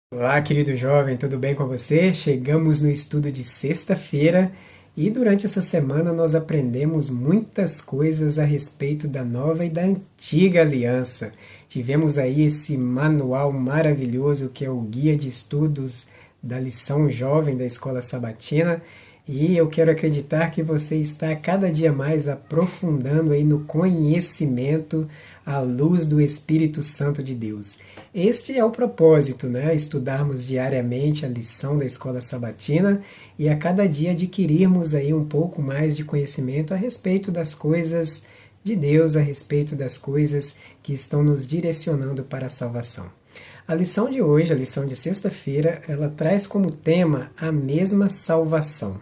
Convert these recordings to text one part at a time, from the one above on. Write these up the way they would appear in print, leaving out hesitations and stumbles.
Olá, querido jovem, tudo bem com você? Chegamos no estudo de sexta-feira e durante essa semana nós aprendemos muitas coisas a respeito da nova e da antiga aliança. Tivemos aí esse manual maravilhoso que é o Guia de Estudos da Lição Jovem da Escola Sabatina. E eu quero acreditar que você está cada dia mais aprofundando aí no conhecimento à luz do Espírito Santo de Deus. Este é o propósito, né? Estudarmos diariamente a lição da Escola Sabatina e a cada dia adquirirmos aí um pouco mais de conhecimento a respeito das coisas de Deus, a respeito das coisas que estão nos direcionando para a salvação. A lição de hoje, a lição de sexta-feira, ela traz como tema a mesma salvação.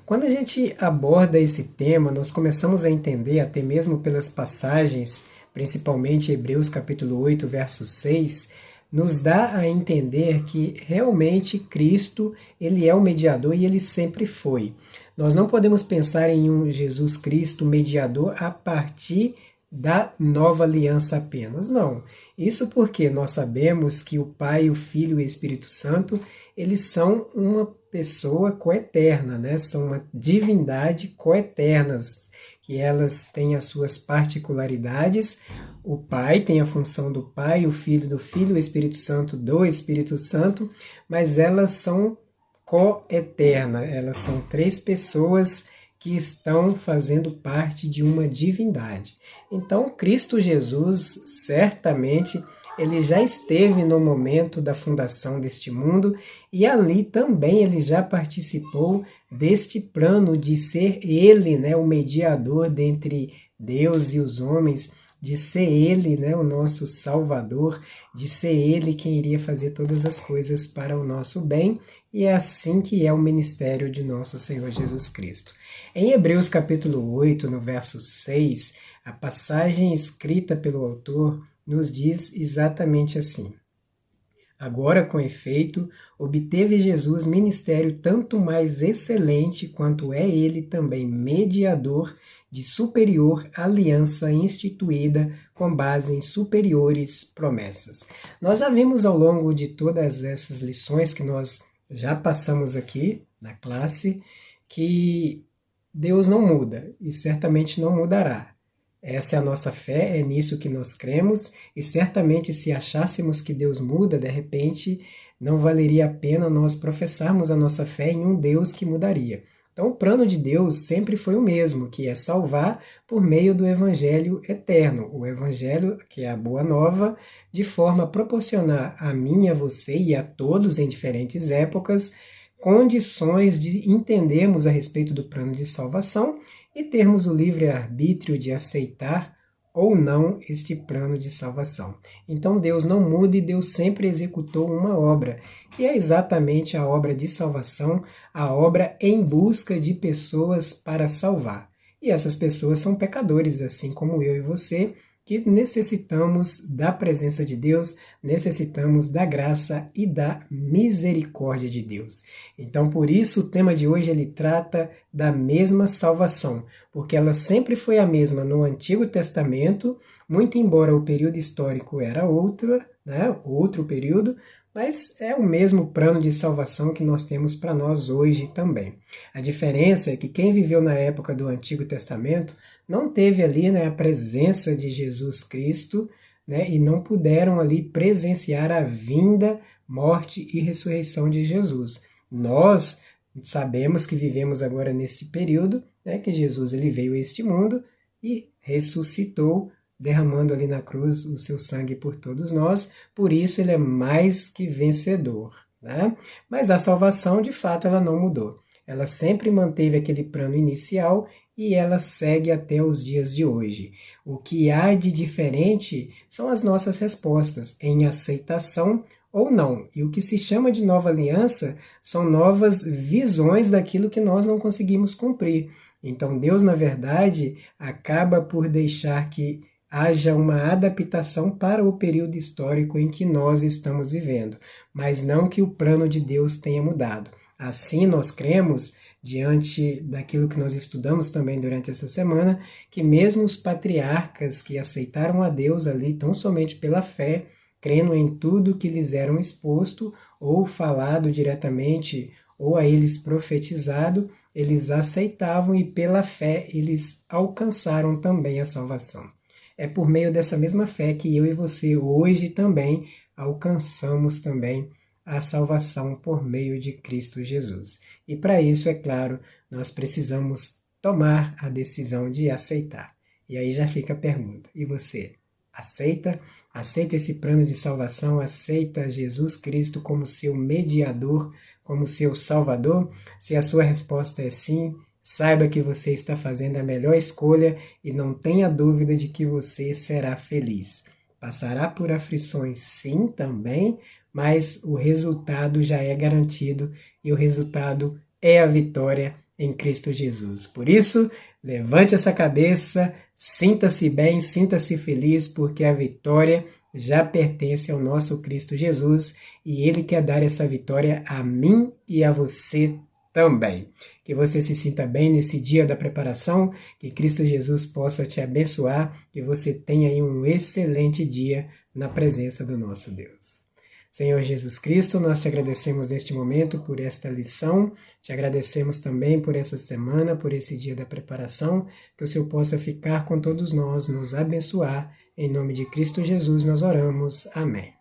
Quando a gente aborda esse tema, nós começamos a entender, até mesmo pelas passagens, principalmente Hebreus capítulo 8, verso 6, nos dá a entender que realmente Cristo, ele é o mediador e ele sempre foi. Nós não podemos pensar em um Jesus Cristo mediador a partir da nova aliança apenas. Não. Isso porque nós sabemos que o Pai, o Filho e o Espírito Santo, eles são uma pessoa coeterna, né? São uma divindade coeternas, que elas têm as suas particularidades. O Pai tem a função do Pai, o Filho do Filho, o Espírito Santo do Espírito Santo, mas elas são coeternas, elas são três pessoas que estão fazendo parte de uma divindade. Então, Cristo Jesus, certamente, ele já esteve no momento da fundação deste mundo e ali também ele já participou deste plano de ser ele, né, o mediador dentre Deus e os homens, de ser ele, né, o nosso Salvador, de ser ele quem iria fazer todas as coisas para o nosso bem, e é assim que é o ministério de nosso Senhor Jesus Cristo. Em Hebreus capítulo 8, no verso 6, a passagem escrita pelo autor nos diz exatamente assim: Agora, com efeito, obteve Jesus ministério tanto mais excelente quanto é ele também mediador de superior aliança instituída com base em superiores promessas. Nós já vimos ao longo de todas essas lições que nós já passamos aqui na classe que Deus não muda e certamente não mudará. Essa é a nossa fé, é nisso que nós cremos, e certamente se achássemos que Deus muda, de repente, não valeria a pena nós professarmos a nossa fé em um Deus que mudaria. Então, o plano de Deus sempre foi o mesmo, que é salvar por meio do Evangelho eterno, o Evangelho, que é a Boa Nova, de forma a proporcionar a mim, a você e a todos em diferentes épocas condições de entendermos a respeito do plano de salvação e termos o livre-arbítrio de aceitar ou não este plano de salvação. Então Deus não muda e Deus sempre executou uma obra, que é exatamente a obra de salvação, a obra em busca de pessoas para salvar. E essas pessoas são pecadores, assim como eu e você, que necessitamos da presença de Deus, necessitamos da graça e da misericórdia de Deus. Então, por isso, o tema de hoje ele trata da mesma salvação, porque ela sempre foi a mesma no Antigo Testamento, muito embora o período histórico era outro, né, outro período, mas é o mesmo plano de salvação que nós temos para nós hoje também. A diferença é que quem viveu na época do Antigo Testamento não teve ali, né, a presença de Jesus Cristo, né, e não puderam ali presenciar a vinda, morte e ressurreição de Jesus. Nós sabemos que vivemos agora neste período, né, que Jesus ele veio a este mundo e ressuscitou, derramando ali na cruz o seu sangue por todos nós, por isso ele é mais que vencedor. Né? Mas a salvação, de fato, ela não mudou. Ela sempre manteve aquele plano inicial e ela segue até os dias de hoje. O que há de diferente são as nossas respostas em aceitação ou não. E o que se chama de nova aliança são novas visões daquilo que nós não conseguimos cumprir. Então Deus, na verdade, acaba por deixar que haja uma adaptação para o período histórico em que nós estamos vivendo, mas não que o plano de Deus tenha mudado. Assim, nós cremos, diante daquilo que nós estudamos também durante essa semana, que mesmo os patriarcas que aceitaram a Deus ali tão somente pela fé, crendo em tudo que lhes era exposto, ou falado diretamente, ou a eles profetizado, eles aceitavam e pela fé eles alcançaram também a salvação. É por meio dessa mesma fé que eu e você hoje também alcançamos também a salvação por meio de Cristo Jesus. E para isso, é claro, nós precisamos tomar a decisão de aceitar. E aí já fica a pergunta: e você? Aceita? Aceita esse plano de salvação? Aceita Jesus Cristo como seu mediador, como seu salvador? Se a sua resposta é sim, saiba que você está fazendo a melhor escolha e não tenha dúvida de que você será feliz. Passará por aflições, sim, também, mas o resultado já é garantido e o resultado é a vitória em Cristo Jesus. Por isso, levante essa cabeça, sinta-se bem, sinta-se feliz, porque a vitória já pertence ao nosso Cristo Jesus e Ele quer dar essa vitória a mim e a você também. Que você se sinta bem nesse dia da preparação, que Cristo Jesus possa te abençoar, que você tenha aí um excelente dia na presença do nosso Deus. Senhor Jesus Cristo, nós te agradecemos neste momento por esta lição, te agradecemos também por essa semana, por esse dia da preparação, que o Senhor possa ficar com todos nós, nos abençoar. Em nome de Cristo Jesus nós oramos. Amém.